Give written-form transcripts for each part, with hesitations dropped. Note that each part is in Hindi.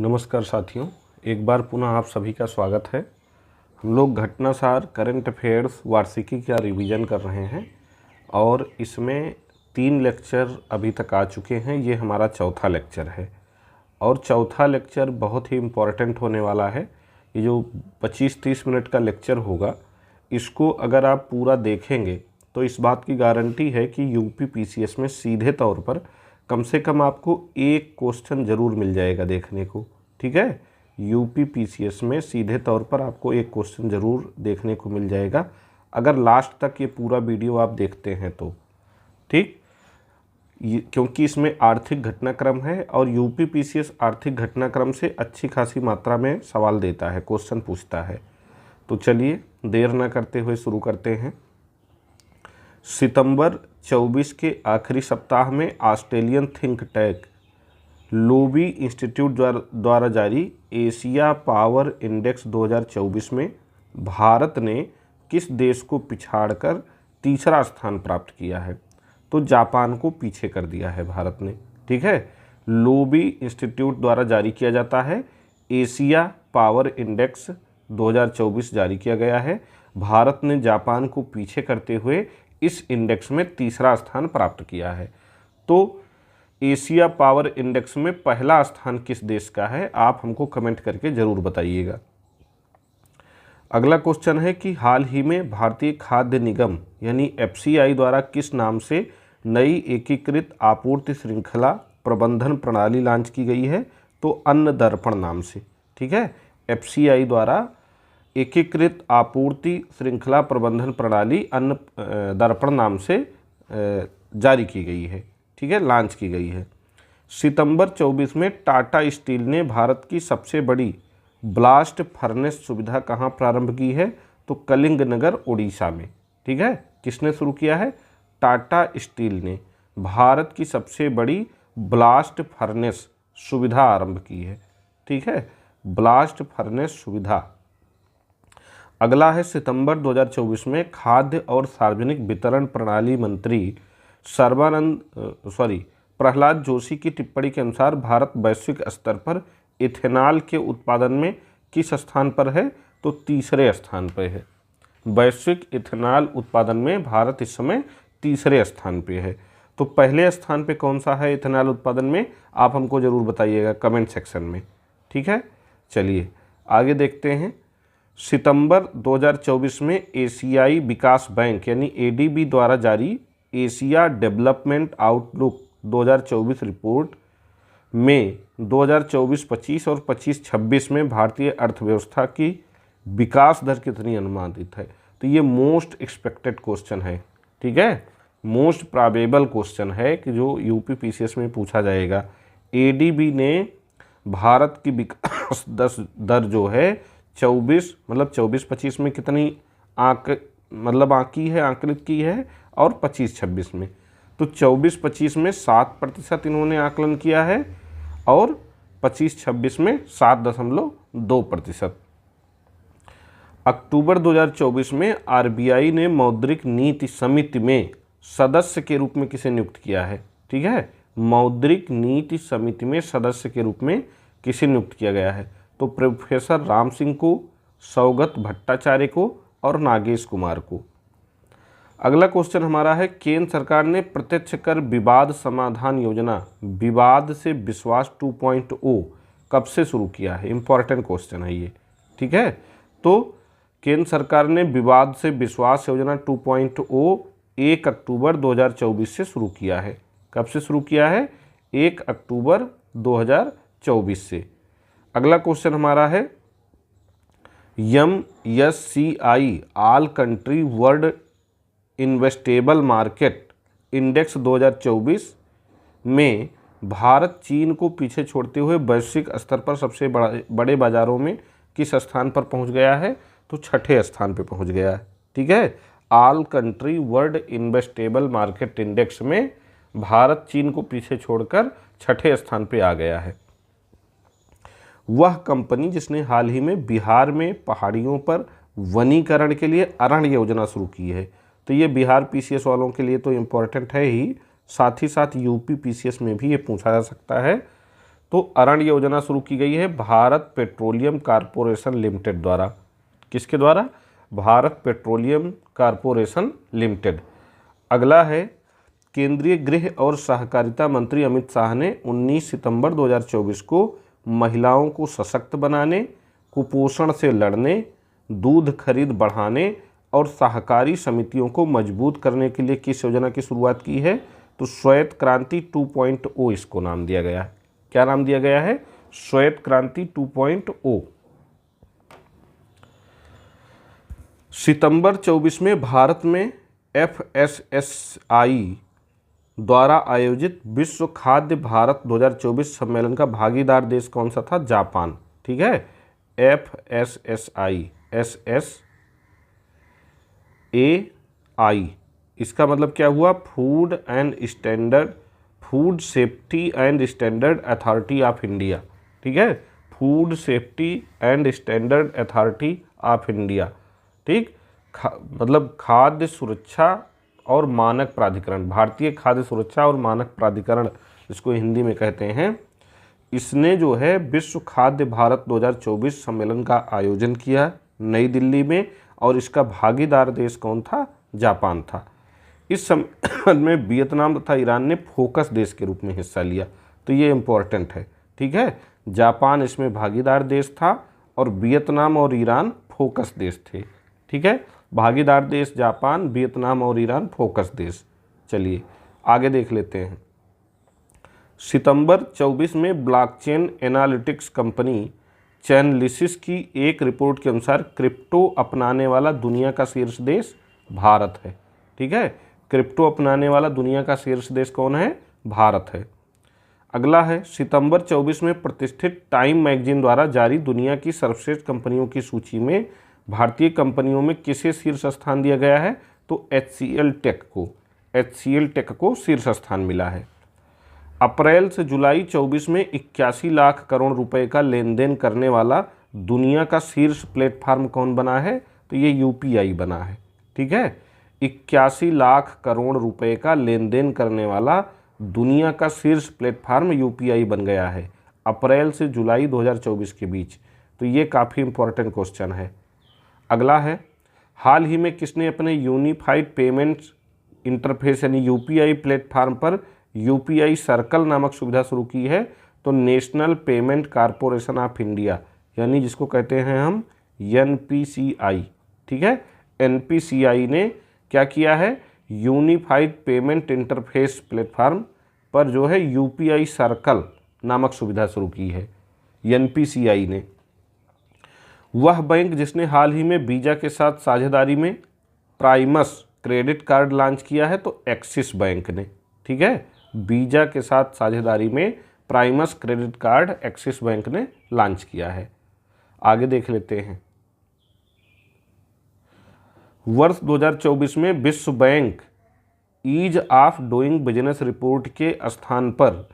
नमस्कार साथियों, एक बार पुनः आप सभी का स्वागत है। हम लोग घटनासार करंट अफेयर्स वार्षिकी का रिवीजन कर रहे हैं और इसमें 3 लेक्चर अभी तक आ चुके हैं। ये हमारा चौथा लेक्चर है और चौथा लेक्चर बहुत ही इम्पॉर्टेंट होने वाला है। ये जो 25-30 मिनट का लेक्चर होगा, इसको अगर आप पूरा देखेंगे तो इस बात की गारंटी है कि यूपी पीसीएस में सीधे तौर पर कम से कम आपको एक क्वेश्चन ज़रूर मिल जाएगा देखने को। ठीक है, यूपी पीसीएस में सीधे तौर पर आपको एक क्वेश्चन ज़रूर देखने को मिल जाएगा अगर लास्ट तक ये पूरा वीडियो आप देखते हैं तो। ठीक, क्योंकि इसमें आर्थिक घटनाक्रम है और यूपी पीसीएस आर्थिक घटनाक्रम से अच्छी खासी मात्रा में सवाल देता है, क्वेश्चन पूछता है। तो चलिए देर न करते हुए शुरू करते हैं। सितंबर 24 के आखिरी सप्ताह में Australian think tank lobby institute द्वारा जारी एशिया पावर इंडेक्स 2024 में भारत ने किस देश को पिछाड़कर तीसरा स्थान प्राप्त किया है? तो जापान को पीछे कर दिया है भारत ने। ठीक है, लोबी इंस्टीट्यूट द्वारा जारी किया जाता है, एशिया पावर इंडेक्स 2024 जारी किया गया है। भारत ने जापान को पीछे करते हुए इस इंडेक्स में तीसरा स्थान प्राप्त किया है। तो एशिया पावर इंडेक्स में पहला स्थान किस देश का है? आप हमको कमेंट करके ज़रूर बताइएगा। अगला क्वेश्चन है कि हाल ही में भारतीय खाद्य निगम यानी एफसीआई द्वारा किस नाम से नई एकीकृत आपूर्ति श्रृंखला प्रबंधन प्रणाली लॉन्च की गई है? तो अन्न दर्पण नाम से। ठीक है, एफसीआई द्वारा एकीकृत आपूर्ति श्रृंखला प्रबंधन प्रणाली अन्न दर्पण नाम से जारी की गई है। ठीक है, लॉन्च की गई है। सितंबर 24 में टाटा स्टील ने भारत की सबसे बड़ी ब्लास्ट फर्नेस सुविधा कहाँ प्रारंभ की है? तो कलिंगनगर ओडिशा में। ठीक है, किसने शुरू किया है? टाटा स्टील ने भारत की सबसे बड़ी ब्लास्ट फर्नेस सुविधा आरंभ की है। ठीक है, ब्लास्ट फर्नेस सुविधा। अगला है सितंबर 2024 में खाद्य और सार्वजनिक वितरण प्रणाली मंत्री प्रहलाद जोशी की टिप्पणी के अनुसार भारत वैश्विक स्तर पर इथेनॉल के उत्पादन में किस स्थान पर है? तो तीसरे स्थान पर है। वैश्विक इथेनॉल उत्पादन में भारत इस समय तीसरे स्थान पे है। तो पहले स्थान पे कौन सा है इथेनॉल उत्पादन में? आप हमको ज़रूर बताइएगा कमेंट सेक्शन में। ठीक है, चलिए आगे देखते हैं। सितंबर 2024 में एशियाई विकास बैंक यानी एडीबी द्वारा जारी एशिया डेवलपमेंट आउटलुक 2024 रिपोर्ट में 2024-25 और 25-26 में भारतीय अर्थव्यवस्था की विकास दर कितनी अनुमानित है? तो ये मोस्ट एक्सपेक्टेड क्वेश्चन है। ठीक है, मोस्ट प्रोबेबल क्वेश्चन है कि जो यूपी पीसीएस में पूछा जाएगा। एडीबी ने भारत की विकास दर जो है 24-25 में कितनी आंकलित की है और 25-26 में। तो 24-25 में 7% इन्होंने आकलन किया है और 25-26 में 7.2%। अक्टूबर 2024 में आरबीआई ने मौद्रिक नीति समिति में सदस्य के रूप में किसे नियुक्त किया है? ठीक है, मौद्रिक नीति समिति में सदस्य के रूप में किसे नियुक्त किया गया है? तो प्रोफेसर राम सिंह को, सौगत भट्टाचार्य को और नागेश कुमार को। अगला क्वेश्चन हमारा है, केंद्र सरकार ने प्रत्यक्ष कर विवाद समाधान योजना विवाद से विश्वास 2.0 कब से शुरू किया है? इंपॉर्टेंट क्वेश्चन है ये। ठीक है, तो केंद्र सरकार ने विवाद से विश्वास योजना 2.0 1 अक्टूबर 2024 से शुरू किया है। कब से शुरू किया है? 1 अक्टूबर 2024 से। अगला क्वेश्चन हमारा है, MSCI all country world investable market index 2024 में भारत चीन को पीछे छोड़ते हुए वैश्विक स्तर पर सबसे बड़े बाजारों में किस स्थान पर पहुंच गया है? तो 6ठे स्थान पर पहुंच गया है। ठीक है, all country world investable market index में भारत चीन को पीछे छोड़कर 6ठे स्थान पर आ गया है। वह कंपनी जिसने हाल ही में बिहार में पहाड़ियों पर वनीकरण के लिए अरण्य योजना शुरू की है। तो ये बिहार पीसीएस वालों के लिए तो इम्पोर्टेंट है ही, साथ ही साथ यूपी पीसीएस में भी ये पूछा जा सकता है। तो अरण योजना शुरू की गई है भारत पेट्रोलियम कॉरपोरेशन लिमिटेड द्वारा। किसके द्वारा? Bharat petroleum corporation limited. अगला है, केंद्रीय गृह और सहकारिता मंत्री अमित शाह ने 19 सितंबर 2024 को महिलाओं को सशक्त बनाने, कुपोषण से लड़ने, दूध खरीद बढ़ाने और सहकारी समितियों को मजबूत करने के लिए किस योजना की शुरुआत की है? तो श्वेत क्रांति 2.0 इसको नाम दिया गया है। क्या नाम दिया गया है? श्वेत क्रांति 2.0। सितंबर 24 में भारत में FSSAI द्वारा आयोजित विश्व खाद्य भारत 2024 सम्मेलन का भागीदार देश कौन सा था? जापान। ठीक है, FSSAI इसका मतलब क्या हुआ? Food safety and standard authority of India. ठीक है, food safety and standard authority of India. ठीक, मतलब खाद्य सुरक्षा और मानक प्राधिकरण, भारतीय खाद्य सुरक्षा और मानक प्राधिकरण इसको हिंदी में कहते हैं। इसने जो है विश्व खाद्य भारत 2024 सम्मेलन का आयोजन किया नई दिल्ली में, और इसका भागीदार देश कौन था? जापान था। इस सम्मेलन में वियतनाम तथा ईरान ने फोकस देश के रूप में हिस्सा लिया, तो ये इम्पोर्टेंट है। ठीक है, जापान इसमें भागीदार देश था और वियतनाम और ईरान फोकस देश थे। ठीक है, भागीदार देश जापान, वियतनाम और ईरान फोकस देश। चलिए आगे देख लेते हैं। सितंबर 24 में ब्लॉकचेन एनालिटिक्स कंपनी चैनलिसिस की एक रिपोर्ट के अनुसार क्रिप्टो अपनाने वाला दुनिया का शीर्ष देश भारत है। ठीक है, क्रिप्टो अपनाने वाला दुनिया का शीर्ष देश कौन है? भारत है। अगला है, सितंबर 24 में प्रतिष्ठित टाइम मैगजीन द्वारा जारी दुनिया की सर्वश्रेष्ठ कंपनियों की सूची में भारतीय कंपनियों में किसे शीर्ष स्थान दिया गया है? तो HCL टेक को शीर्ष स्थान मिला है। अप्रैल से जुलाई 24 में 81 लाख करोड़ रुपए का लेन देन करने वाला दुनिया का शीर्ष प्लेटफार्म कौन बना है? तो ये UPI बना है। ठीक है, 81 लाख करोड़ रुपए का लेन देन करने वाला दुनिया का शीर्ष प्लेटफार्म UPI बन गया है अप्रैल से जुलाई 2024 के बीच। तो ये काफ़ी इंपॉर्टेंट क्वेश्चन है। अगला है, हाल ही में किसने अपने यूनिफाइड पेमेंट्स इंटरफेस यानी UPI प्लेटफार्म पर UPI सर्कल नामक सुविधा शुरू की है? तो national payment corporation of India, यानी जिसको कहते हैं हम NPCI। ठीक है, NPCI ने क्या किया है? यूनिफाइड पेमेंट इंटरफेस प्लेटफार्म पर जो है UPI सर्कल नामक सुविधा शुरू की है NPCI ने। वह बैंक जिसने हाल ही में वीज़ा के साथ साझेदारी में प्राइमस क्रेडिट कार्ड लॉन्च किया है? तो एक्सिस बैंक ने। ठीक है, वीज़ा के साथ साझेदारी में Primus credit card axis bank ने लॉन्च किया है। आगे देख लेते हैं। वर्ष 2024 में विश्व bank ease of doing business report के स्थान पर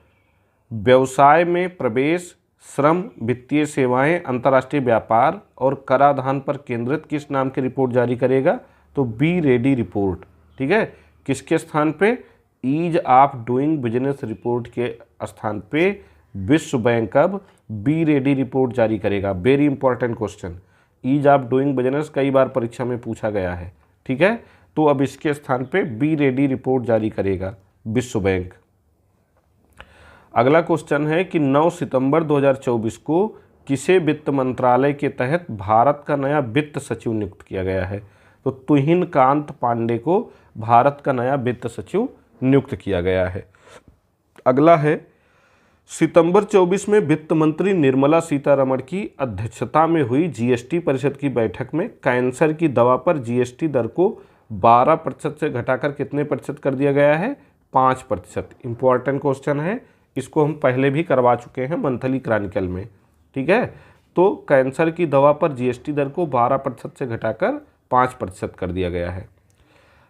व्यवसाय में प्रवेश, श्रम, वित्तीय सेवाएं, अंतर्राष्ट्रीय व्यापार और कराधान पर केंद्रित किस नाम की रिपोर्ट जारी करेगा? तो बी रेडी रिपोर्ट। ठीक है, किसके स्थान पे? Ease of doing business report के स्थान पे विश्व बैंक अब बी रेडी रिपोर्ट जारी करेगा। Very important question, ease of doing business कई बार परीक्षा में पूछा गया है। ठीक है, तो अब इसके स्थान पे बी रेडी रिपोर्ट जारी करेगा विश्व बैंक। अगला क्वेश्चन है कि 9 सितंबर 2024 को किसे वित्त मंत्रालय के तहत भारत का नया वित्त सचिव नियुक्त किया गया है? तो तुहिन कांत पांडे को भारत का नया वित्त सचिव नियुक्त किया गया है। अगला है, सितंबर 24 में वित्त मंत्री निर्मला सीतारमण की अध्यक्षता में हुई GST परिषद की बैठक में कैंसर की दवा पर GST दर को 12% से घटाकर कितने प्रतिशत कर दिया गया है? 5%। इंपॉर्टेंट क्वेश्चन है, इसको हम पहले भी करवा चुके हैं मंथली क्रॉनिकल में। ठीक है, तो कैंसर की दवा पर GST दर को 12% से घटाकर 5% कर दिया गया है।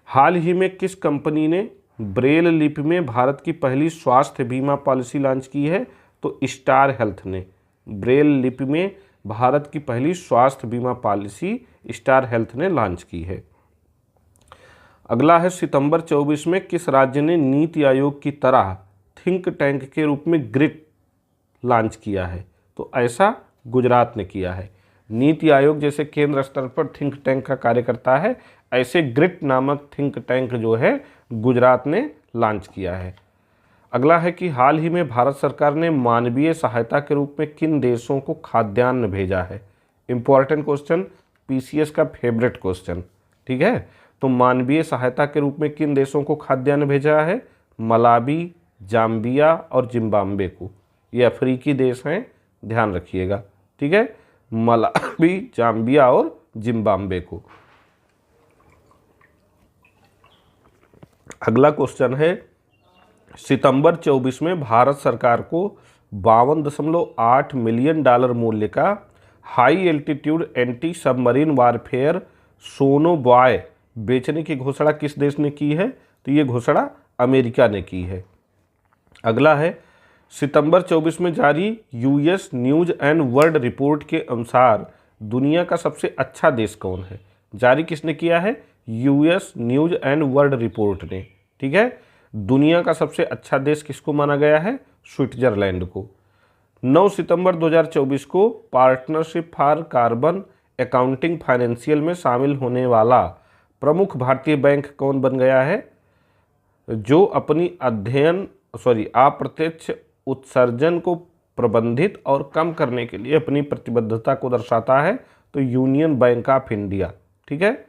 हाल ही में किस कंपनी ने ब्रेल लिपि में भारत की पहली स्वास्थ्य बीमा पॉलिसी लॉन्च की है? तो स्टार हेल्थ ने ब्रेल लिपि में भारत की पहली स्वास्थ्य बीमा पॉलिसी स्टार हेल्थ ने लॉन्च की है। अगला है, सितंबर 24 में किस राज्य ने नीति आयोग की तरह थिंक टैंक के रूप में ग्रिट लॉन्च किया है? तो ऐसा गुजरात ने किया है। नीति आयोग जैसे केंद्र स्तर पर थिंक टैंक का कार्य करता है, ऐसे ग्रिट नामक थिंक टैंक जो है गुजरात ने लॉन्च किया है। अगला है कि हाल ही में भारत सरकार ने मानवीय सहायता के रूप में किन देशों को खाद्यान्न भेजा है? इंपॉर्टेंट क्वेश्चन, पीसीएस का फेवरेट क्वेश्चन। ठीक है, तो मानवीय सहायता के रूप में किन देशों को खाद्यान्न भेजा है? मलावी, जाम्बिया और जिम्बाब्वे को। ये अफ्रीकी देश हैं, ध्यान रखिएगा। ठीक है, मलावी, जाम्बिया और जिम्बाब्वे को। अगला क्वेश्चन है, सितंबर 24 में भारत सरकार को 52.8 मिलियन डॉलर मूल्य का high altitude anti submarine warfare sonobuoy बेचने की घोषणा किस देश ने की है? तो ये घोषणा अमेरिका ने की है। अगला है, सितंबर 24 में जारी US news and world report के अनुसार दुनिया का सबसे अच्छा देश कौन है? जारी किसने किया है? US news and world report ने। ठीक है, दुनिया का सबसे अच्छा देश किसको माना गया है? स्विट्जरलैंड को। 9 सितंबर 2024 को partnership for carbon accounting financial में शामिल होने वाला प्रमुख भारतीय बैंक कौन बन गया है? जो अपनी अप्रत्यक्ष उत्सर्जन को प्रबंधित और कम करने के लिए अपनी प्रतिबद्धता को दर्शाता है, तो यूनियन बैंक ऑफ इंडिया। ठीक है,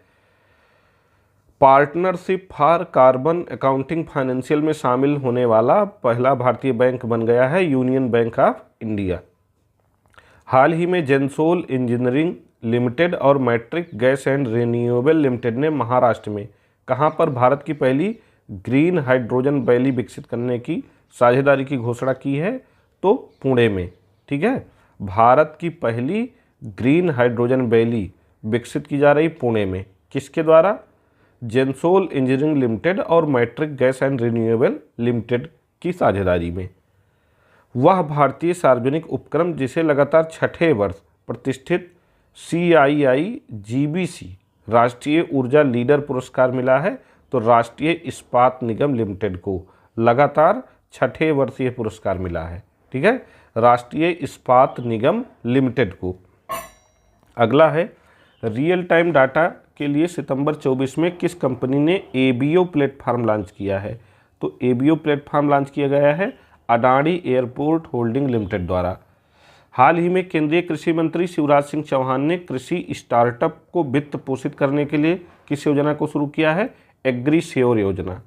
partnership for carbon accounting financial में शामिल होने वाला पहला भारतीय बैंक बन गया है यूनियन बैंक ऑफ इंडिया। हाल ही में जेंसोल इंजीनियरिंग लिमिटेड और Matrix Gas and Renewable Limited ने महाराष्ट्र में कहां पर भारत की पहली ग्रीन हाइड्रोजन वैली विकसित करने की साझेदारी की घोषणा की है? तो पुणे में। ठीक है, भारत की पहली ग्रीन हाइड्रोजन वैली विकसित की जा रही पुणे में, किसके द्वारा? जेंसोल इंजीनियरिंग लिमिटेड और Matrix Gas and Renewable Limited की साझेदारी में। वह भारतीय सार्वजनिक उपक्रम जिसे लगातार छठे वर्ष प्रतिष्ठित CII-GBC राष्ट्रीय ऊर्जा लीडर पुरस्कार मिला है, तो राष्ट्रीय इस्पात निगम लिमिटेड को लगातार छठे वर्ष ये पुरस्कार मिला है। ठीक है, राष्ट्रीय इस्पात निगम लिमिटेड को। अगला है, रियल टाइम डाटा के लिए सितंबर 24 में किस कंपनी ने ABO प्लेटफॉर्म लॉन्च किया है? तो ABO प्लेटफॉर्म लॉन्च किया गया है अडानी एयरपोर्ट होल्डिंग लिमिटेड द्वारा। हाल ही में केंद्रीय कृषि मंत्री शिवराज सिंह चौहान ने कृषि स्टार्टअप को वित्त पोषित करने के लिए किस योजना को शुरू किया है? एग्री श्योर योजना।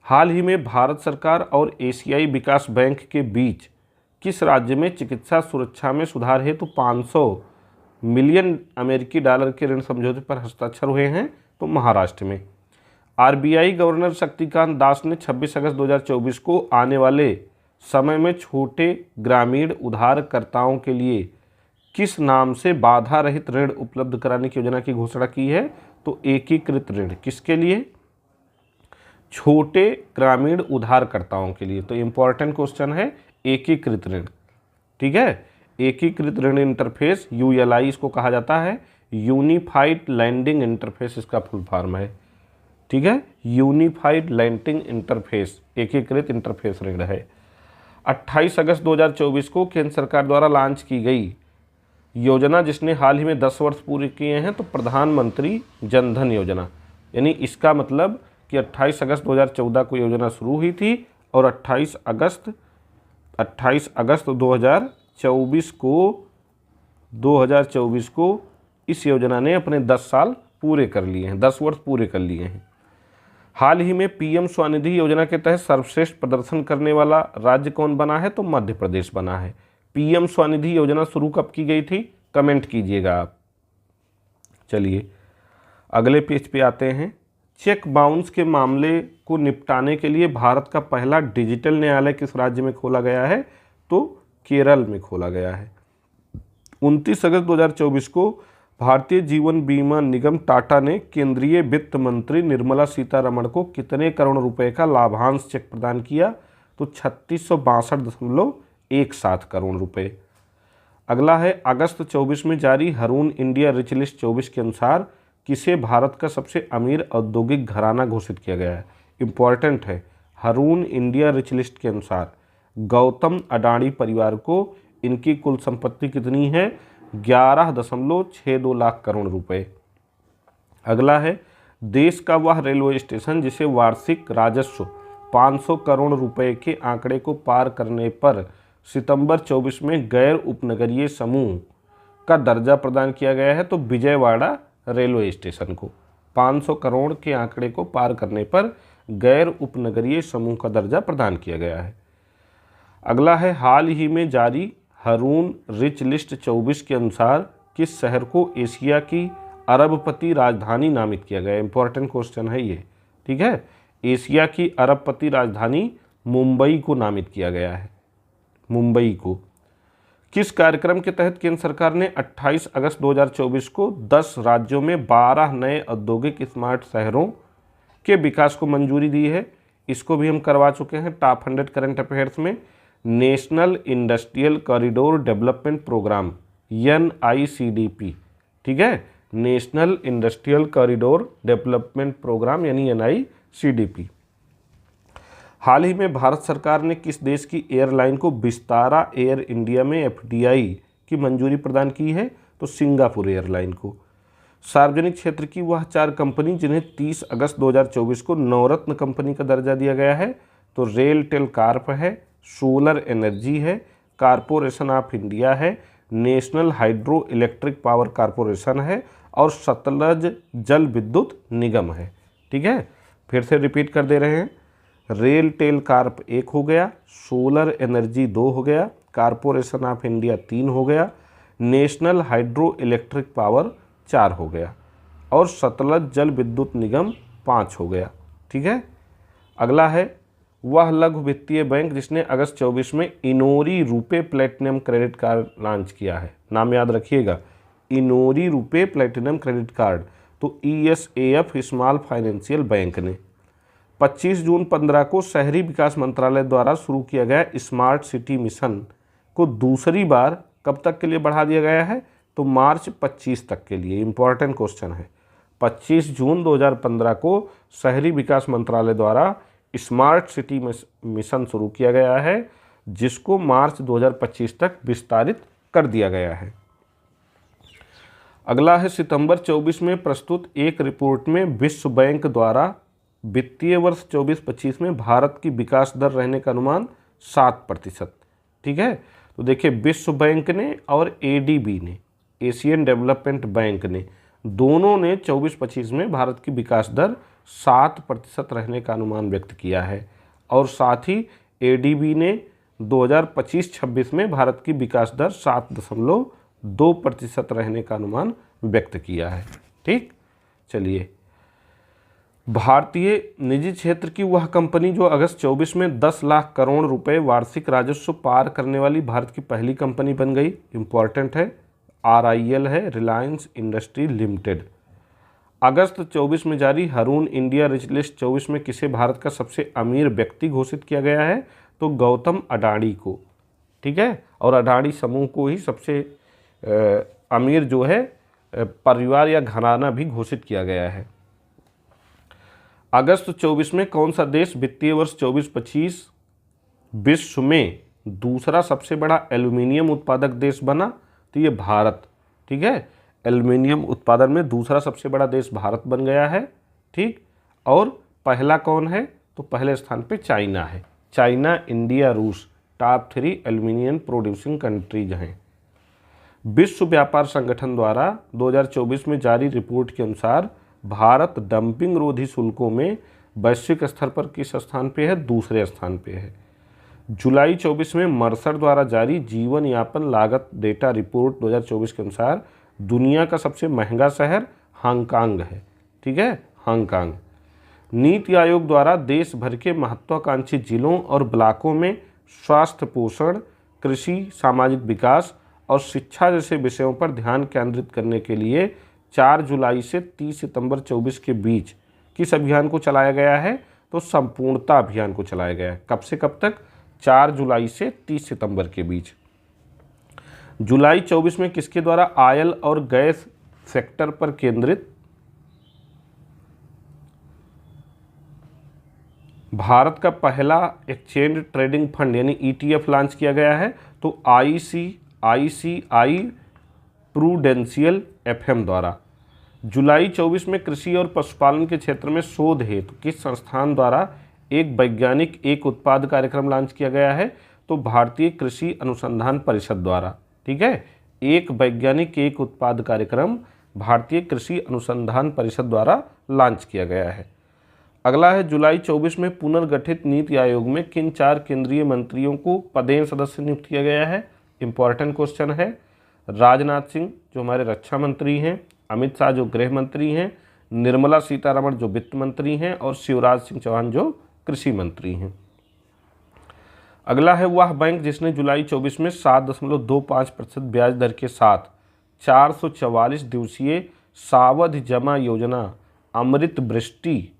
हाल ही में भारत सरकार और एशियाई विकास बैंक के बीच किस राज्य में चिकित्सा सुरक्षा में सुधार हेतु 500 मिलियन अमेरिकी डॉलर के ऋण समझौते पर हस्ताक्षर हुए हैं? तो महाराष्ट्र में। RBI गवर्नर शक्तिकांत दास ने 26 अगस्त 2024 को आने वाले समय में छोटे ग्रामीण उधारकर्ताओं के लिए किस नाम से बाधा रहित ऋण उपलब्ध कराने की योजना की घोषणा की है? तो एकीकृत ऋण। किसके लिए? छोटे ग्रामीण उधारकर्ताओं के लिए। तो इंपॉर्टेंट क्वेश्चन है एकीकृत ऋण। ठीक है, एकीकृत ऋण इंटरफेस ULI इसको कहा जाता है, यूनिफाइड लैंडिंग इंटरफेस इसका फुल फॉर्म है। ठीक है, यूनिफाइड लैंडिंग इंटरफेस एकीकृत इंटरफेस ऋण है। 28 अगस्त 2024 को केंद्र सरकार द्वारा लॉन्च की गई योजना जिसने हाल ही में 10 वर्ष पूरे किए हैं, तो प्रधानमंत्री जन धन योजना। यानी इसका मतलब कि 28 अगस्त 2014 को योजना शुरू हुई थी और 28 अगस्त 2024 को इस योजना ने अपने 10 साल पूरे कर लिए हैं, 10 वर्ष पूरे कर लिए हैं। हाल ही में PM स्वनिधि योजना के तहत सर्वश्रेष्ठ प्रदर्शन करने वाला राज्य कौन बना है? तो मध्य प्रदेश बना है। PM स्वनिधि योजना शुरू कब की गई थी? कमेंट कीजिएगा आप। चलिए अगले पेज पे आते हैं। चेक बाउंस के मामले को निपटाने के लिए भारत का पहला डिजिटल न्यायालय किस राज्य में खोला गया है? तो केरल में खोला गया है। 29 अगस्त 2024 को भारतीय जीवन बीमा निगम टाटा ने केंद्रीय वित्त मंत्री निर्मला सीतारमण को कितने करोड़ रुपए का लाभांश चेक प्रदान किया? तो 3662.17 करोड़ रुपए। अगला है, अगस्त 24 में जारी रून इंडिया रिच लिस्ट 24 के अनुसार किसे भारत का सबसे अमीर औद्योगिक घराना घोषित किया गया है? इंपॉर्टेंट है, रून इंडिया रिच लिस्ट के अनुसार गौतम अडानी परिवार को इनकी कुल संपत्ति कितनी है? 11.62 लाख करोड़ रुपए। अगला है, देश का वह रेलवे स्टेशन जिसे वार्षिक राजस्व 500 करोड़ रुपए के आंकड़े को पार करने पर सितंबर 24 में गैर उपनगरीय समूह का दर्जा प्रदान किया गया है। तो विजयवाड़ा रेलवे स्टेशन को 500 करोड़ के आंकड़े को पार करने पर गैर उपनगरीय समूह का दर्जा प्रदान किया गया है। अगला है, हाल ही में जारी हारून रिच लिस्ट 24 के अनुसार किस शहर को एशिया की अरबपति राजधानी नामित किया गया? इंपॉर्टेंट क्वेश्चन है ये, ठीक है। एशिया की अरबपति राजधानी मुंबई को नामित किया गया है, मुंबई को। किस कार्यक्रम के तहत केंद्र सरकार ने 28 अगस्त 2024 को 10 राज्यों में 12 नए औद्योगिक स्मार्ट शहरों के विकास को मंजूरी दी है? इसको भी हम करवा चुके हैं टॉप 100 करंट अफेयर्स में। National industrial corridor development programme NICDP, ठीक है, national industrial corridor development programme यानी NICDP। हाल ही में भारत सरकार ने किस देश की एयरलाइन को विस्तारा एयर इंडिया में FDI की मंजूरी प्रदान की है? तो सिंगापुर एयरलाइन को। सार्वजनिक क्षेत्र की वह 4 कंपनी जिन्हें 30 अगस्त 2024 को नवरत्न कंपनी का दर्जा दिया गया है, तो रेलटेल कॉर्प है, सोलर एनर्जी है, कारपोरेशन ऑफ इंडिया है, national hydro electric power corporation है और सतलज जल विद्युत निगम है, ठीक है। फिर से रिपीट कर दे रहे हैं, रेलटेल कॉर्प 1 हो गया, सोलर एनर्जी 2 हो गया, कारपोरेशन ऑफ इंडिया 3 हो गया, नेशनल हाइड्रो इलेक्ट्रिक पावर 4 हो गया और सतलज जल विद्युत निगम 5 हो गया, ठीक है। अगला है, वह लघु वित्तीय बैंक जिसने अगस्त 24 में Inori RuPay platinum credit card launch किया है, नाम याद रखिएगा, Inori RuPay platinum credit card. तो ESAF स्मॉल फाइनेंशियल बैंक ने 25 जून 15 को शहरी विकास मंत्रालय द्वारा शुरू किया गया स्मार्ट सिटी मिशन को दूसरी बार कब तक के लिए बढ़ा दिया गया है? तो मार्च 25 तक के लिए। इंपॉर्टेंट क्वेश्चन है, 25 जून 2015 को शहरी विकास मंत्रालय द्वारा स्मार्ट सिटी मिशन शुरू किया गया है, जिसको मार्च 2025 तक विस्तारित कर दिया गया है। अगला है, सितंबर 24 में प्रस्तुत एक रिपोर्ट में विश्व बैंक द्वारा वित्तीय वर्ष 24-25 में भारत की विकास दर रहने का अनुमान 7%, ठीक है। तो देखिए, विश्व बैंक ने और ADB ने, एशियन डेवलपमेंट बैंक ने, दोनों ने 24-25 में भारत की विकास दर 7% रहने का अनुमान व्यक्त किया है और साथ ही ADB ने 2025-26 में भारत की विकास दर 7.2% रहने का अनुमान व्यक्त किया है, ठीक। चलिए, भारतीय निजी क्षेत्र की वह कंपनी जो अगस्त 24 में 10 लाख करोड़ रुपए वार्षिक राजस्व पार करने वाली भारत की पहली कंपनी बन गई, इंपॉर्टेंट है, RIL है, रिलायंस इंडस्ट्री लिमिटेड। अगस्त 24 में जारी हारून इंडिया रिच लिस्ट 24 में किसे भारत का सबसे अमीर व्यक्ति घोषित किया गया है? तो गौतम अडानी को, ठीक है, और अडानी समूह को ही सबसे अमीर जो है परिवार या घराना भी घोषित किया गया है। अगस्त 24 में कौन सा देश वित्तीय वर्ष 24-25 विश्व में दूसरा सबसे बड़ा एल्युमिनियम उत्पादक देश बना? तो ये भारत, ठीक है, एल्युमिनियम उत्पादन में दूसरा सबसे बड़ा देश भारत बन गया है, ठीक। और पहला कौन है? तो पहले स्थान पे चाइना है, चाइना, इंडिया, रूस टॉप 3 एल्युमिनियम प्रोड्यूसिंग कंट्रीज हैं। विश्व व्यापार संगठन द्वारा 2024 में जारी रिपोर्ट के अनुसार भारत डंपिंग रोधी शुल्कों में वैश्विक स्तर पर किस स्थान पे है? दूसरे स्थान पे है। जुलाई 24 में मर्सर द्वारा जारी जीवन यापन लागत डेटा रिपोर्ट 2024 के अनुसार दुनिया का सबसे महंगा शहर हांगकांग है, ठीक है, हांगकांग। नीति आयोग द्वारा देश भर के महत्वाकांक्षी जिलों और ब्लॉकों में स्वास्थ्य, पोषण, कृषि, सामाजिक विकास और शिक्षा जैसे विषयों पर ध्यान केंद्रित करने के लिए 4 जुलाई से 30 सितंबर 24 के बीच किस अभियान को चलाया गया है? तो संपूर्णता अभियान को चलाया गया है। कब से कब तक? 4 जुलाई से 30 सितंबर के बीच। जुलाई 24 में किसके द्वारा ऑयल और गैस सेक्टर पर केंद्रित भारत का पहला एक्सचेंज ट्रेडिंग फंड यानी ETF लॉन्च किया गया है, तो ICICI प्रूडेंशियल FM द्वारा। जुलाई 24 में कृषि और पशुपालन के क्षेत्र में शोध हेतु किस संस्थान द्वारा एक वैज्ञानिक एक उत्पाद कार्यक्रम लॉन्च किया गया है, तो भारतीय कृषि अनुसंधान परिषद द्वारा। ठीक है, एक वैज्ञानिक एक उत्पाद कार्यक्रम भारतीय कृषि अनुसंधान परिषद द्वारा लॉन्च किया गया है। अगला है, जुलाई 24 में पुनर्गठित नीति आयोग में किन 4 केंद्रीय मंत्रियों को पदेन सदस्य नियुक्त किया गया है। इंपॉर्टेंट क्वेश्चन है। राजनाथ सिंह जो हमारे रक्षा मंत्री हैं, अमित शाह जो गृह मंत्री हैं, निर्मला सीतारमण जो वित्त मंत्री हैं और शिवराज सिंह चौहान जो कृषि मंत्री हैं। अगला है, वह बैंक जिसने जुलाई 24 में 7.25% ब्याज दर के साथ 444 दिवसीय सावधि जमा योजना अमृत वृष्टि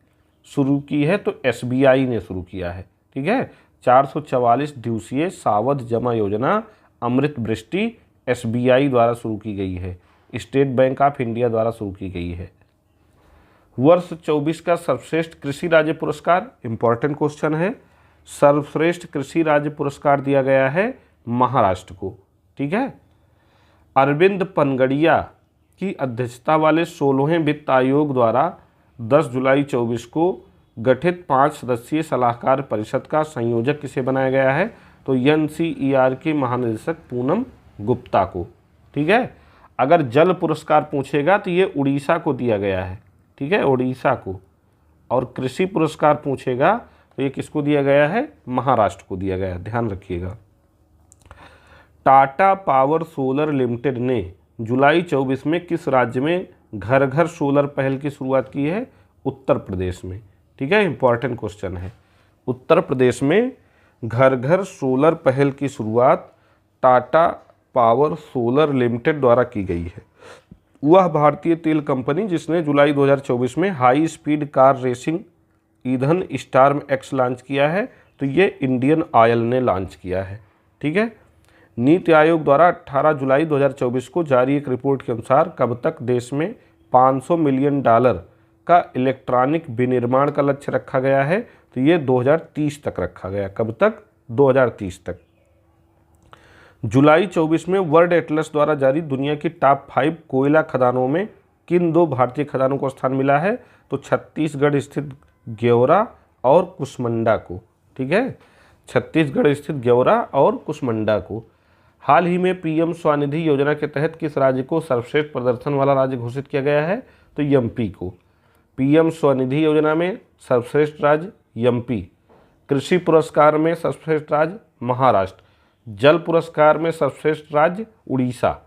शुरू की है, तो SBI ने शुरू किया है। ठीक है, 444 दिवसीय सावधि जमा योजना अमृत वृष्टि SBI द्वारा शुरू की गई है, स्टेट बैंक ऑफ इंडिया द्वारा शुरू की गई है। वर्ष 24 का सर्वश्रेष्ठ कृषि राज्य पुरस्कार, इंपॉर्टेंट क्वेश्चन है। सर्वश्रेष्ठ कृषि राज्य पुरस्कार दिया गया है महाराष्ट्र को। ठीक है, अरविंद पनगड़िया की अध्यक्षता वाले 16वें वित्त आयोग द्वारा 10 जुलाई 24 को गठित 5 सदस्यीय सलाहकार परिषद का संयोजक किसे बनाया गया है, तो NCER के महानिदेशक पूनम गुप्ता को। ठीक है, अगर जल पुरस्कार पूछेगा तो ये उड़ीसा को दिया गया है। ठीक है, उड़ीसा को। और कृषि पुरस्कार पूछेगा तो ये किसको दिया गया है, महाराष्ट्र को दिया गया है, ध्यान रखिएगा। टाटा पावर सोलर लिमिटेड ने जुलाई 24 में किस राज्य में घर घर सोलर पहल की शुरुआत की है, उत्तर प्रदेश में। ठीक है, इंपॉर्टेंट क्वेश्चन है। उत्तर प्रदेश में घर घर सोलर पहल की शुरुआत टाटा पावर सोलर लिमिटेड द्वारा की गई है। वह भारतीय तेल कंपनी जिसने जुलाई 2024 में हाई स्पीड कार रेसिंग ईंधन स्टार्म X लॉन्च किया है, तो ये इंडियन ऑयल ने लॉन्च किया है। ठीक है, नीति आयोग द्वारा 18 जुलाई 2024 को जारी एक रिपोर्ट के अनुसार कब तक देश में $500 मिलियन का इलेक्ट्रॉनिक विनिर्माण का लक्ष्य रखा गया है, तो ये 2030 तक रखा गया। कब तक, 2030 तक। जुलाई 24 में वर्ल्ड एटलस द्वारा जारी दुनिया की टॉप 5 कोयला खदानों में किन 2 भारतीय खदानों को स्थान मिला है, तो छत्तीसगढ़ स्थित ग्योरा और कुसमुंडा को। ठीक है, छत्तीसगढ़ स्थित ग्योरा और कुसमुंडा को। हाल ही में PM स्वनिधि योजना के तहत किस राज्य को सर्वश्रेष्ठ प्रदर्शन वाला राज्य घोषित किया गया है, तो MP को। PM स्वनिधि योजना में सर्वश्रेष्ठ राज्य MP, कृषि पुरस्कार में सर्वश्रेष्ठ राज्य महाराष्ट्र, जल पुरस्कार में सर्वश्रेष्ठ राज्य उड़ीसा।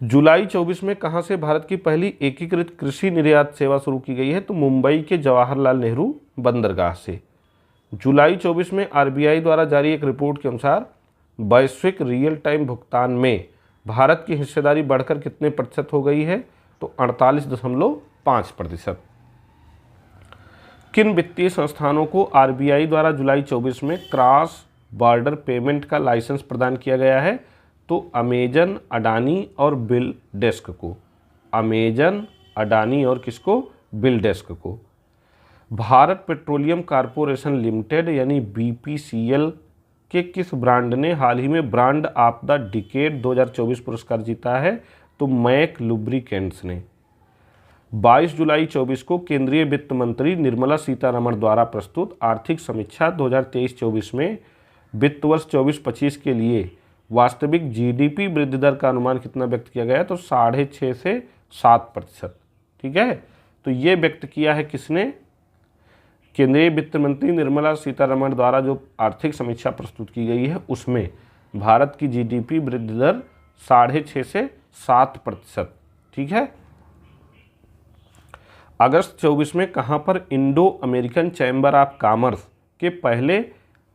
जुलाई 24 में कहां से भारत की पहली एकीकृत कृषि निर्यात सेवा शुरू की गई है, तो मुंबई के जवाहरलाल नेहरू बंदरगाह से। जुलाई 24 में RBI द्वारा जारी एक रिपोर्ट के अनुसार वैश्विक रियल टाइम भुगतान में भारत की हिस्सेदारी बढ़कर कितने प्रतिशत हो गई है, तो 48.5%। किन वित्तीय संस्थानों को RBI द्वारा जुलाई 24 में क्रॉस बॉर्डर पेमेंट का लाइसेंस प्रदान किया गया है, तो अमेजन, अडानी और बिल डेस्क को। अमेजन, अडानी और किसको, बिल डेस्क को। भारत पेट्रोलियम कॉर्पोरेशन लिमिटेड यानी BPCL के किस ब्रांड ने हाल ही में ब्रांड ऑफ द डिकेड 2024 पुरस्कार जीता है, तो मैक लुब्रिकेंट्स ने। 22 जुलाई 24 को केंद्रीय वित्त मंत्री निर्मला सीतारमण द्वारा प्रस्तुत आर्थिक समीक्षा 2023-24 में वित्त वर्ष 24-25 के लिए वास्तविक GDP वृद्धि दर का अनुमान कितना व्यक्त किया गया है, तो 6.5 से 7%। ठीक है, तो ये व्यक्त किया है किसने, केंद्रीय वित्त मंत्री निर्मला सीतारमण द्वारा जो आर्थिक समीक्षा प्रस्तुत की गई है उसमें भारत की GDP वृद्धि दर 6.5 से 7%। ठीक है, अगस्त 24 में कहां पर Indo American chamber of commerce के पहले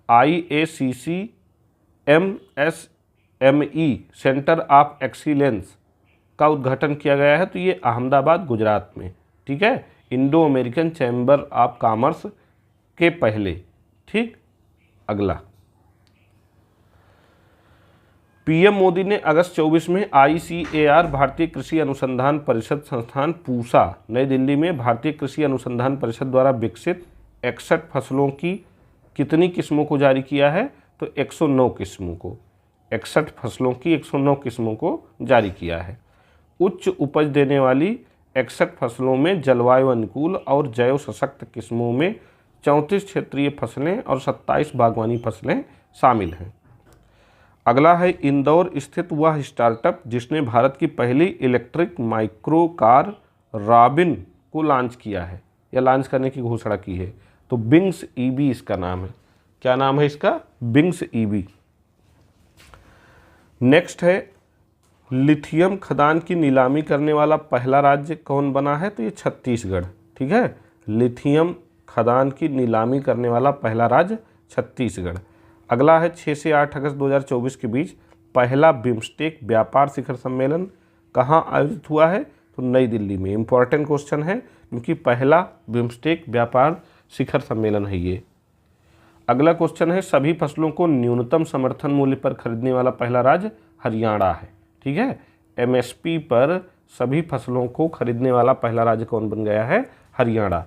IACC MSME centre of excellence का उद्घाटन किया गया है, तो ये अहमदाबाद गुजरात में। ठीक है, Indo American chamber of commerce के पहले। ठीक, अगला PM मोदी ने अगस्त 24 में ICAR भारतीय कृषि अनुसंधान परिषद संस्थान पूसा नई दिल्ली में भारतीय कृषि अनुसंधान परिषद द्वारा विकसित 61 फसलों की कितनी किस्मों को जारी किया है? तो 109 किस्मों को। 61 फसलों की 109 किस्मों को जारी किया है। उच्च उपज देने वाली 61 फसलों में जलवायु अनुकूल और जैव सशक्त किस्मों में 34 क्षेत्रीय फसलें और 27 बागवानी फसलें शामिल हैं। अगला है इंदौर स्थित वह स्टार्टअप जिसने भारत की पहली इलेक्ट्रिक माइक्रो कार रॉबिन को लॉन्च किया है या लॉन्च करने की घोषणा की है। तो बिंग्स ईबी इसका नाम है। क्या नाम है इसका? बिंग्स ईबी। नेक्स्ट है लिथियम खदान की नीलामी करने वाला पहला राज्य कौन बना है? तो ये छत्तीसगढ़। ठीक है, लिथियम खदान की नीलामी करने वाला पहला राज्य छत्तीसगढ़। अगला है 6 से 8 अगस्त 2024 के बीच पहला बिम्स्टेक व्यापार शिखर सम्मेलन कहाँ आयोजित हुआ है? तो नई दिल्ली में। इंपॉर्टेंट क्वेश्चन है क्योंकि पहला बिम्स्टेक व्यापार शिखर सम्मेलन है ये। अगला क्वेश्चन है सभी फसलों को न्यूनतम समर्थन मूल्य पर खरीदने वाला पहला राज्य हरियाणा है। ठीक है, एमएसपी पर सभी फसलों को खरीदने वाला पहला राज्य कौन बन गया है? हरियाणा।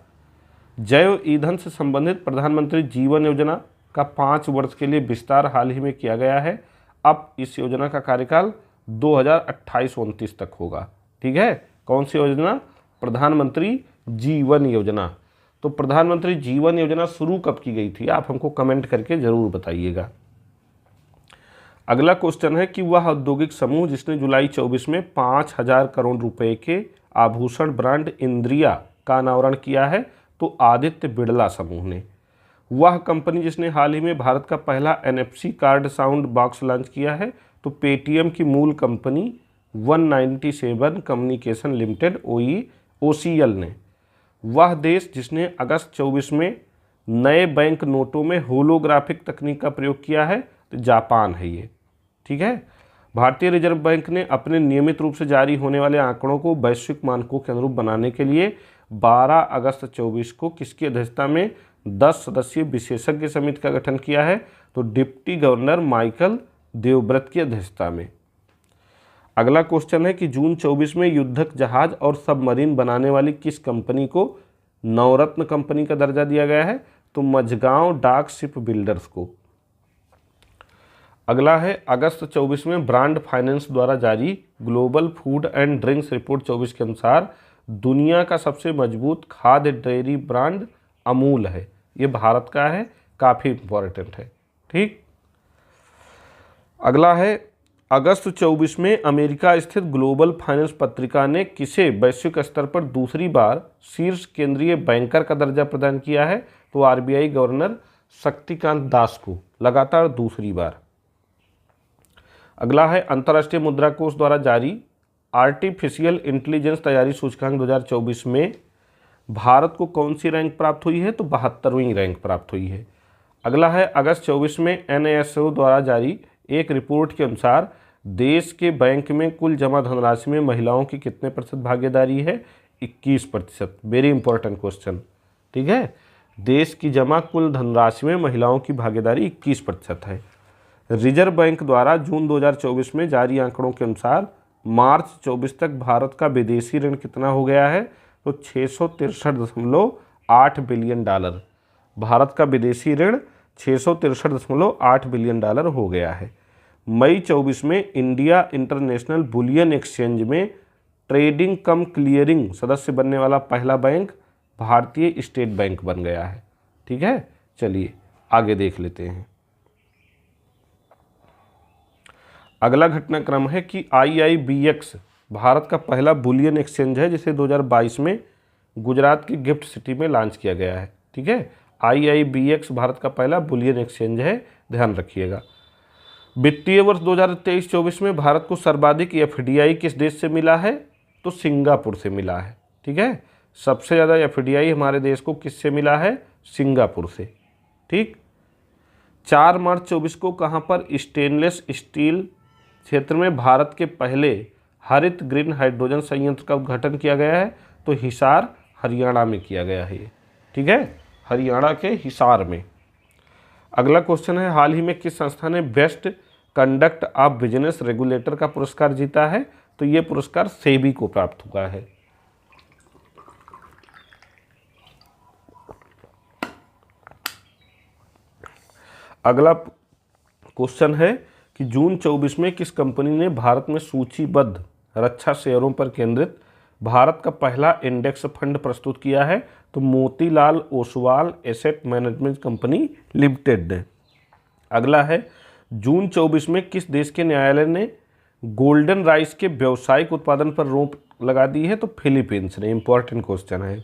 जैव ईंधन से संबंधित प्रधानमंत्री जीवन योजना का 5 वर्ष के लिए विस्तार हाल ही में किया गया है। अब इस योजना का कार्यकाल 2028-29 तक होगा। ठीक है, कौन सी योजना? प्रधानमंत्री जीवन योजना। तो प्रधानमंत्री जीवन योजना शुरू कब की गई थी? आप हमको कमेंट करके जरूर बताइएगा। अगला क्वेश्चन है कि वह औद्योगिक समूह जिसने जुलाई 24 में 5000 करोड़ रुपए के आभूषण ब्रांड इंद्रिया का अनावरण किया है? तो आदित्य बिड़ला समूह ने। वह कंपनी जिसने हाल ही में भारत का पहला NFC card sound box launch किया है? तो पेटीएम की मूल कंपनी 197 कम्युनिकेशन लिमिटेड OCL ने। वह देश जिसने अगस्त 24 में नए बैंक नोटों में होलोग्राफिक तकनीक का प्रयोग किया है? तो जापान है ये। ठीक है, भारतीय रिजर्व बैंक ने अपने नियमित रूप से जारी होने वाले आंकड़ों को वैश्विक मानकों के अनुरूप बनाने के लिए 12 अगस्त 24 को किसकी अध्यक्षता में 10 सदस्यीय विशेषज्ञ समिति का गठन किया है? तो डिप्टी गवर्नर माइकल देवव्रत की अध्यक्षता में। अगला क्वेश्चन है कि जून 24 में युद्धक जहाज और सबमरीन बनाने वाली किस कंपनी को नवरत्न कंपनी का दर्जा दिया गया है? तो मझगांव डाक शिप बिल्डर्स को। अगला है अगस्त 24 में ब्रांड फाइनेंस द्वारा जारी global food and drinks report 24 के अनुसार दुनिया का सबसे मजबूत खाद्य डेयरी ब्रांड अमूल है। ये भारत का है, काफ़ी इंपॉर्टेंट है। ठीक, अगला है अगस्त 24 में अमेरिका स्थित ग्लोबल फाइनेंस पत्रिका ने किसे वैश्विक स्तर पर दूसरी बार शीर्ष केंद्रीय बैंकर का दर्जा प्रदान किया है? तो RBI गवर्नर शक्तिकांत दास को, लगातार दूसरी बार। अगला है अंतर्राष्ट्रीय मुद्रा कोष द्वारा जारी आर्टिफिशियल इंटेलिजेंस तैयारी सूचकांक 2024 में भारत को कौन सी रैंक प्राप्त हुई है? तो 72वीं रैंक प्राप्त हुई है। अगला है अगस्त 24 में NASO द्वारा जारी एक रिपोर्ट के अनुसार देश के बैंक में कुल जमा धनराशि में महिलाओं की कितने प्रतिशत भागीदारी है? 21%। Very important question. ठीक है, देश की जमा कुल धनराशि में महिलाओं की भागीदारी 21% है। रिजर्व बैंक द्वारा जून 2024 में जारी आंकड़ों के अनुसार मार्च 24 तक भारत का विदेशी ऋण कितना हो गया है? तो 663.8 बिलियन डॉलर। भारत का विदेशी ऋण 663.8 बिलियन डॉलर हो गया है। मई 24 में इंडिया इंटरनेशनल बुलियन एक्सचेंज में ट्रेडिंग कम क्लियरिंग सदस्य बनने वाला पहला बैंक भारतीय स्टेट बैंक बन गया है। ठीक है, चलिए आगे देख लेते हैं। अगला घटनाक्रम है कि IIBX भारत का पहला बुलियन एक्सचेंज है जिसे 2022 में गुजरात की गिफ्ट सिटी में लॉन्च किया गया है। ठीक है, IIBX भारत का पहला बुलियन एक्सचेंज है, ध्यान रखिएगा। वित्तीय वर्ष 2023-24 में भारत को सर्वाधिक FDI किस देश से मिला है? तो सिंगापुर से मिला है। ठीक है, सबसे ज़्यादा FDI हमारे देश को किससे मिला है? सिंगापुर से। ठीक, 4 मार्च 24 को कहाँ पर स्टेनलेस स्टील क्षेत्र में भारत के पहले हरित ग्रीन हाइड्रोजन संयंत्र का उद्घाटन किया गया है? तो हिसार हरियाणा में किया गया है ये। ठीक है, हरियाणा के हिसार में। अगला क्वेश्चन है हाल ही में किस संस्था ने best conduct of business regulator का पुरस्कार जीता है? तो ये पुरस्कार सेबी को प्राप्त हुआ है। अगला क्वेश्चन है कि जून 24 में किस कंपनी ने भारत में सूचीबद्ध रक्षा शेयरों पर केंद्रित भारत का पहला इंडेक्स फंड प्रस्तुत किया है? तो Motilal Oswal asset management company limited ने। अगला है, जून 24 में किस देश के न्यायालय ने गोल्डन राइस के व्यावसायिक उत्पादन पर रोक लगा दी है? तो फिलीपींस ने। इंपॉर्टेंट क्वेश्चन है।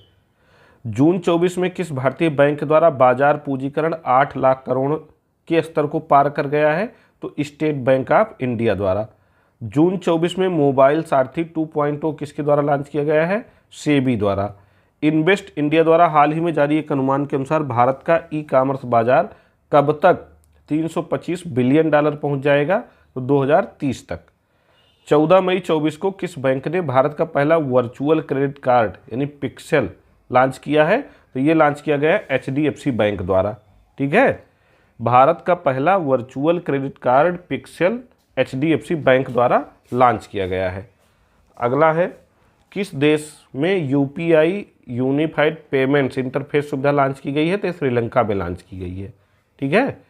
जून 24 में किस भारतीय बैंक द्वारा बाजार पूंजीकरण 8 लाख करोड़ के स्तर को पार कर गया है? तो स्टेट बैंक ऑफ इंडिया द्वारा। जून 24 में मोबाइल सारथी 2.0 किसके द्वारा लॉन्च किया गया है? सेबी द्वारा। इन्वेस्ट इंडिया द्वारा हाल ही में जारी एक अनुमान के अनुसार भारत का ई कॉमर्स बाजार कब तक $325 बिलियन पहुंच जाएगा? तो 2030 तक। 14 मई 24 को किस बैंक ने भारत का पहला वर्चुअल क्रेडिट कार्ड यानी पिक्सेल लॉन्च किया है? तो ये लॉन्च किया गया HDFC बैंक द्वारा। ठीक है, भारत का पहला virtual credit card pixel HDFC bank द्वारा लॉन्च किया गया है। अगला है, किस देश में UPI यूनिफाइड पेमेंट्स इंटरफेस सुविधा लॉन्च की गई है? तो श्रीलंका में लॉन्च की गई है। ठीक है,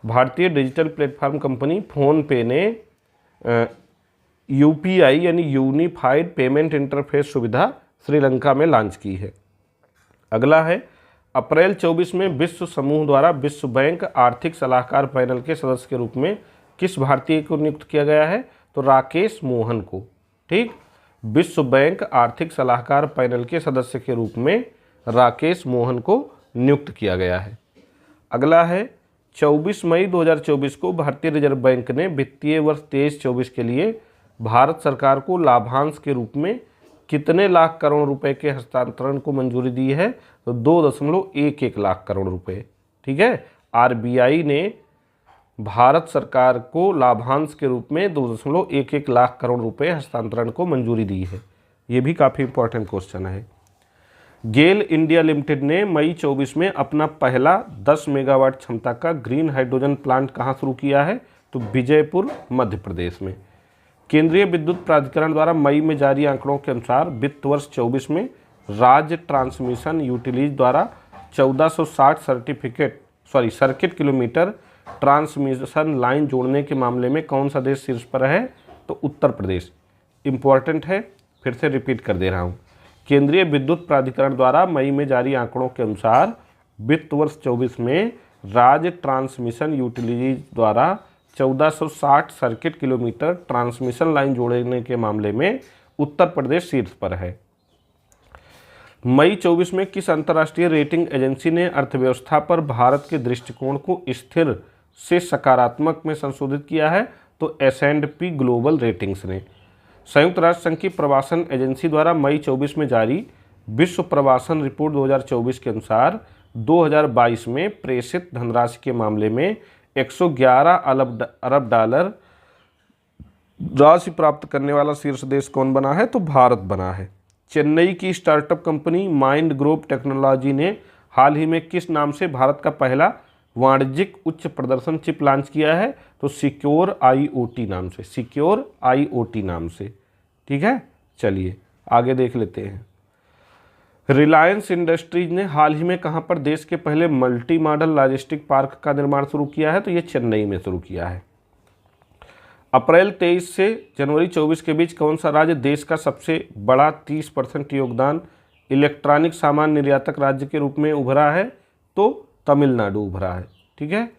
भारतीय डिजिटल प्लेटफॉर्म कंपनी फोनपे ने UPI यानी यूनिफाइड पेमेंट इंटरफेस सुविधा श्रीलंका में लॉन्च की है। अगला है, अप्रैल 24 में विश्व समूह द्वारा विश्व बैंक आर्थिक सलाहकार पैनल के सदस्य के रूप में किस भारतीय को नियुक्त किया गया है? तो राकेश मोहन को। ठीक, विश्व बैंक आर्थिक सलाहकार पैनल के सदस्य के रूप में राकेश मोहन को नियुक्त किया गया है। अगला है, 24 मई 2024 को भारतीय रिजर्व बैंक ने वित्तीय वर्ष 23-24 के लिए भारत सरकार को लाभांश के रूप में कितने लाख करोड़ रुपए के हस्तांतरण को मंजूरी दी है? तो 2.11 लाख करोड़ रुपए। ठीक है, RBI ने भारत सरकार को लाभांश के रूप में 2.11 लाख करोड़ रुपए हस्तांतरण को मंजूरी दी है। ये भी काफ़ी इंपॉर्टेंट क्वेश्चन है। गेल इंडिया लिमिटेड ने मई 24 में अपना पहला 10 मेगावाट क्षमता का ग्रीन हाइड्रोजन प्लांट कहाँ शुरू किया है? तो विजयपुर मध्य प्रदेश में। केंद्रीय विद्युत प्राधिकरण द्वारा मई में जारी आंकड़ों के अनुसार वित्त वर्ष 24 में राज्य ट्रांसमिशन यूटिलिटीज द्वारा 1460 सर्किट किलोमीटर ट्रांसमिशन लाइन जोड़ने के मामले में कौन सा देश शीर्ष पर है? तो उत्तर प्रदेश। इंपॉर्टेंट है, फिर से रिपीट कर दे रहा हूँ। केंद्रीय विद्युत प्राधिकरण द्वारा मई में जारी आंकड़ों के अनुसार वित्त वर्ष 24 में राज्य ट्रांसमिशन यूटिलिटीज द्वारा 1460 सर्किट किलोमीटर ट्रांसमिशन लाइन जोड़ने के मामले में उत्तर प्रदेश शीर्ष पर है। मई 24 में किस अंतर्राष्ट्रीय रेटिंग एजेंसी ने अर्थव्यवस्था पर भारत के दृष्टिकोण को स्थिर से सकारात्मक में संशोधित किया है? तो S&P ग्लोबल रेटिंग्स ने। संयुक्त राष्ट्र संघ की प्रवासन एजेंसी द्वारा मई 24 में जारी विश्व प्रवासन रिपोर्ट 2024 के अनुसार 2022 में प्रेषित धनराशि के मामले में 111 अरब डॉलर राशि प्राप्त करने वाला शीर्ष देश कौन बना है? तो भारत बना है। चेन्नई की startup company mind Grove technology ने हाल ही में किस नाम से भारत का पहला वाणिज्यिक उच्च प्रदर्शन चिप लॉन्च किया है? तो सिक्योर IoT नाम से। सिक्योर IoT नाम से। ठीक है, चलिए आगे देख लेते हैं। रिलायंस इंडस्ट्रीज ने हाल ही में कहां पर देश के पहले मल्टी मॉडल लॉजिस्टिक पार्क का निर्माण शुरू किया है? तो ये चेन्नई में शुरू किया है। अप्रैल 23 से जनवरी 24 के बीच कौन सा राज्य देश का सबसे बड़ा 30% योगदान इलेक्ट्रॉनिक सामान निर्यातक राज्य के रूप में उभरा है? तो तमिलनाडु उभरा है। ठीक है,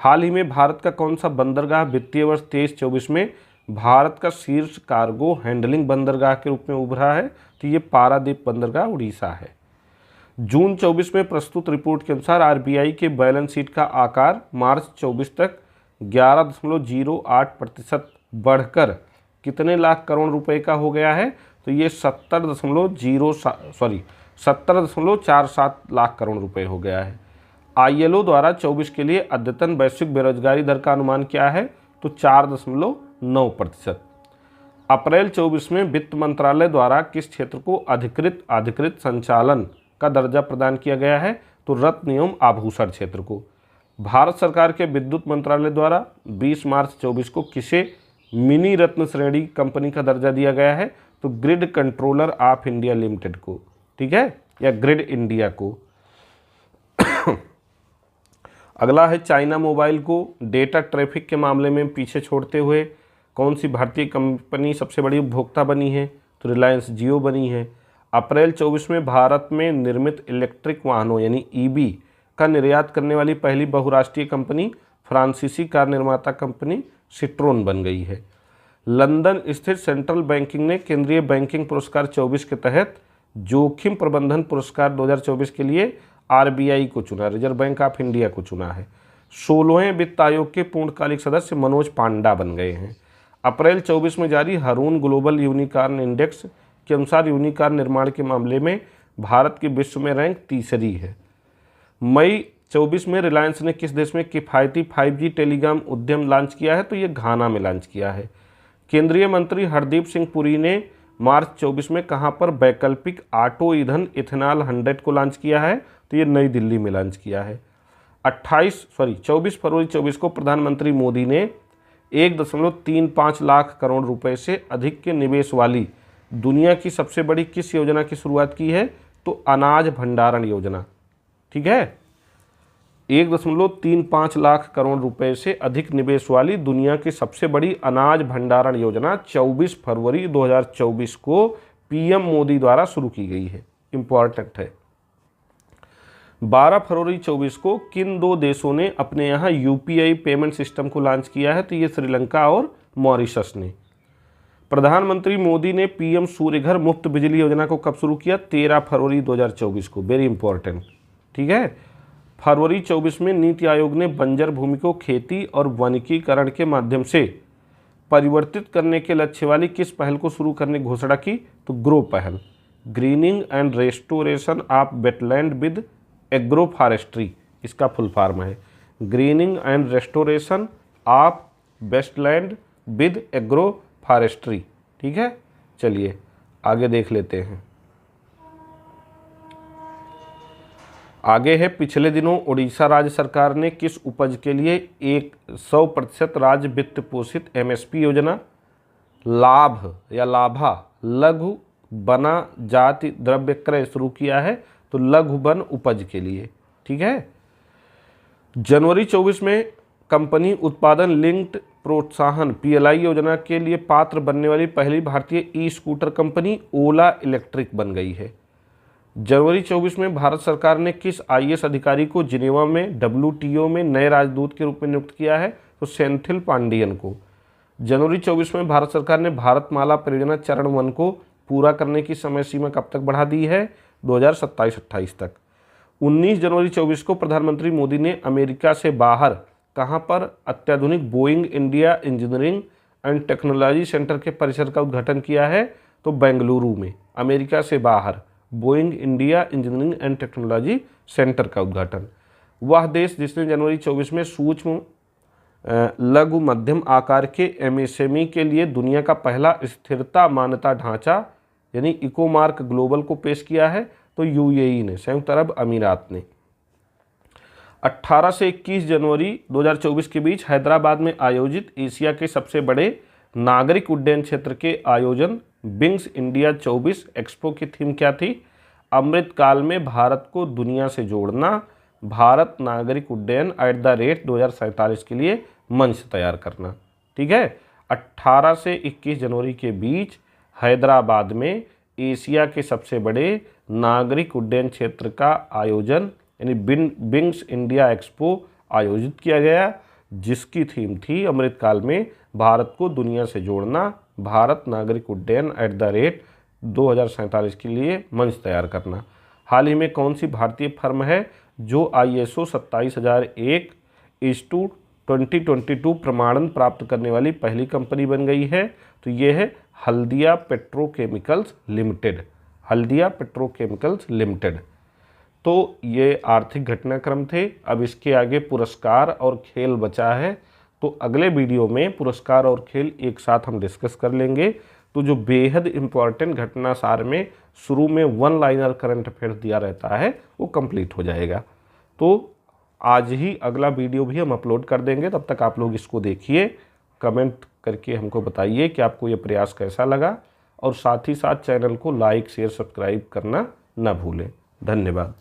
हाल ही में भारत का कौन सा बंदरगाह वित्तीय वर्ष 23-24 में भारत का शीर्ष कार्गो हैंडलिंग बंदरगाह के रूप में उभरा है? तो ये पारादीप बंदरगाह उड़ीसा है। जून 24 में प्रस्तुत रिपोर्ट के अनुसार RBI के बैलेंस शीट का आकार मार्च 24 तक 11.08% बढ़कर कितने लाख करोड़ रुपए का हो गया है? तो ये 70.47 लाख करोड़ रुपए हो गया है। ILO द्वारा 24 के लिए अद्यतन वैश्विक बेरोजगारी दर का अनुमान क्या है? तो 4.9%। अप्रैल 24 में वित्त मंत्रालय द्वारा किस क्षेत्र को अधिकृत संचालन का दर्जा प्रदान किया गया है? तो रत्न एवं आभूषण क्षेत्र को। भारत सरकार के विद्युत मंत्रालय द्वारा 20 मार्च 24 को किसे मिनी रत्न श्रेणी कंपनी का दर्जा दिया गया है? तो grid controller of India limited को। ठीक है, या ग्रिड इंडिया को। अगला है चाइना मोबाइल को डेटा ट्रैफिक के मामले में पीछे छोड़ते हुए कौन सी भारतीय कंपनी सबसे बड़ी उपभोक्ता बनी है, तो रिलायंस जियो बनी है। अप्रैल 24 में भारत में निर्मित इलेक्ट्रिक वाहनों यानी ईबी का निर्यात करने वाली पहली बहुराष्ट्रीय कंपनी फ्रांसीसी कार निर्माता कंपनी सिट्रोन बन गई है। लंदन स्थित सेंट्रल बैंकिंग ने केंद्रीय बैंकिंग पुरस्कार 24 के तहत जोखिम प्रबंधन पुरस्कार 2024 के लिए आरबीआई को चुना, रिजर्व बैंक ऑफ इंडिया को चुना है। 16वें वित्त आयोग के पूर्णकालिक सदस्य मनोज पांडा बन गए हैं। अप्रैल 24 में जारी हरून ग्लोबल यूनिकॉर्न इंडेक्स के अनुसार यूनिकॉर्न निर्माण के मामले में भारत की विश्व में रैंक तीसरी है। मई 24 में रिलायंस ने किस देश में किफ़ायती 5G टेलीकॉम उद्यम लॉन्च किया है, तो ये घाना में लॉन्च किया है। केंद्रीय मंत्री हरदीप सिंह पुरी ने मार्च 24 में कहां पर वैकल्पिक ऑटो ईंधन इथेनॉल 100 को लॉन्च किया है, तो ये नई दिल्ली में लॉन्च किया है। 24 फरवरी 24 को प्रधानमंत्री मोदी ने 1.35 लाख करोड़ रुपए से अधिक के निवेश वाली दुनिया की सबसे बड़ी किस योजना की शुरुआत की है, तो अनाज भंडारण योजना। ठीक है, 1.35 लाख करोड़ रुपए से अधिक निवेश वाली दुनिया की सबसे बड़ी अनाज भंडारण योजना 24 फरवरी 2024 को पीएम मोदी द्वारा शुरू की गई है। इंपॉर्टेंट है। 12 फरवरी 24 को किन दो देशों ने अपने यहाँ यूपीआई पेमेंट सिस्टम को लॉन्च किया है, तो ये श्रीलंका और मॉरिशस ने। प्रधानमंत्री मोदी ने पीएम सूर्य घर मुफ्त बिजली योजना को कब शुरू किया, 13 फरवरी 2024 को। Very important. ठीक है, फरवरी 24 में नीति आयोग ने बंजर भूमि को खेती और वनीकरण के माध्यम से परिवर्तित करने के लक्ष्य वाली किस पहल को शुरू करने की घोषणा की, तो ग्रो पहल, grinning and restoration of wetland with agro forestry, इसका फुल फॉर्म है grinning and restoration of wetland with agro forestry. ठीक है, चलिए आगे देख लेते हैं। आगे है, पिछले दिनों उड़ीसा राज्य सरकार ने किस उपज के लिए 100% राज्य वित्त पोषित एमएसपी योजना लाभ या लाभा लघु बना जाति द्रव्य क्रय शुरू किया है, तो लघु वन उपज के लिए। ठीक है, जनवरी 24 में कंपनी उत्पादन लिंक्ड प्रोत्साहन पीएलआई योजना के लिए पात्र बनने वाली पहली भारतीय ई स्कूटर कंपनी ओला इलेक्ट्रिक बन गई है। जनवरी 24 में भारत सरकार ने किस आईएएस अधिकारी को जिनेवा में डब्ल्यूटीओ में नए राजदूत के रूप में नियुक्त किया है, तो सेंथिल पांडियन को। जनवरी 24 में भारत सरकार ने भारतमाला परियोजना चरण 1 को पूरा करने की समय सीमा कब तक बढ़ा दी है, 2027-28 तक। 19 जनवरी 24 को प्रधानमंत्री मोदी ने अमेरिका से बाहर कहां पर अत्याधुनिक Boeing India engineering and technology centre के परिसर का उद्घाटन किया है, तो बेंगलुरु में अमेरिका से बाहर Boeing India engineering and technology centre का उद्घाटन। वह देश जिसने जनवरी 24 में सूक्ष्म लघु मध्यम आकार के एमएसएमई के लिए दुनिया का पहला स्थिरता मान्यता ढांचा यानी इकोमार्क ग्लोबल को पेश किया है, तो यूएई ने, संयुक्त अरब अमीरात ने। 18 से 21 जनवरी 2024 के बीच हैदराबाद में आयोजित एशिया के सबसे बड़े नागरिक उड्डयन क्षेत्र के आयोजन विंग्स इंडिया 24 एक्सपो की थीम क्या थी, अमृतकाल में भारत को दुनिया से जोड़ना, भारत नागरिक उड्डयन @2047 के लिए मंच तैयार करना। ठीक है, 18 से 21 जनवरी के बीच हैदराबाद में एशिया के सबसे बड़े नागरिक उड्डयन क्षेत्र का आयोजन यानी विंग्स इंडिया एक्सपो आयोजित किया गया, जिसकी थीम थी अमृतकाल में भारत को दुनिया से जोड़ना, भारत नागरिक उड्डयन @2047 के लिए मंच तैयार करना। हाल ही में कौन सी भारतीय फर्म है जो ISO 27001/2022 प्रमाणन प्राप्त करने वाली पहली कंपनी बन गई है, तो ये है Haldia petrochemicals limited. Haldia petrochemicals limited. तो ये आर्थिक घटनाक्रम थे। अब इसके आगे पुरस्कार और खेल बचा है, तो अगले वीडियो में पुरस्कार और खेल एक साथ हम डिस्कस कर लेंगे। तो जो बेहद इम्पॉर्टेंट घटना सार में शुरू में 1 लाइनर करंट अफेयर्स दिया रहता है वो कंप्लीट हो जाएगा। तो आज ही अगला वीडियो भी हम अपलोड कर देंगे, तब तक आप लोग इसको देखिए, कमेंट करके हमको बताइए कि आपको ये प्रयास कैसा लगा, और साथ ही साथ चैनल को लाइक शेयर सब्सक्राइब करना न भूलें। धन्यवाद।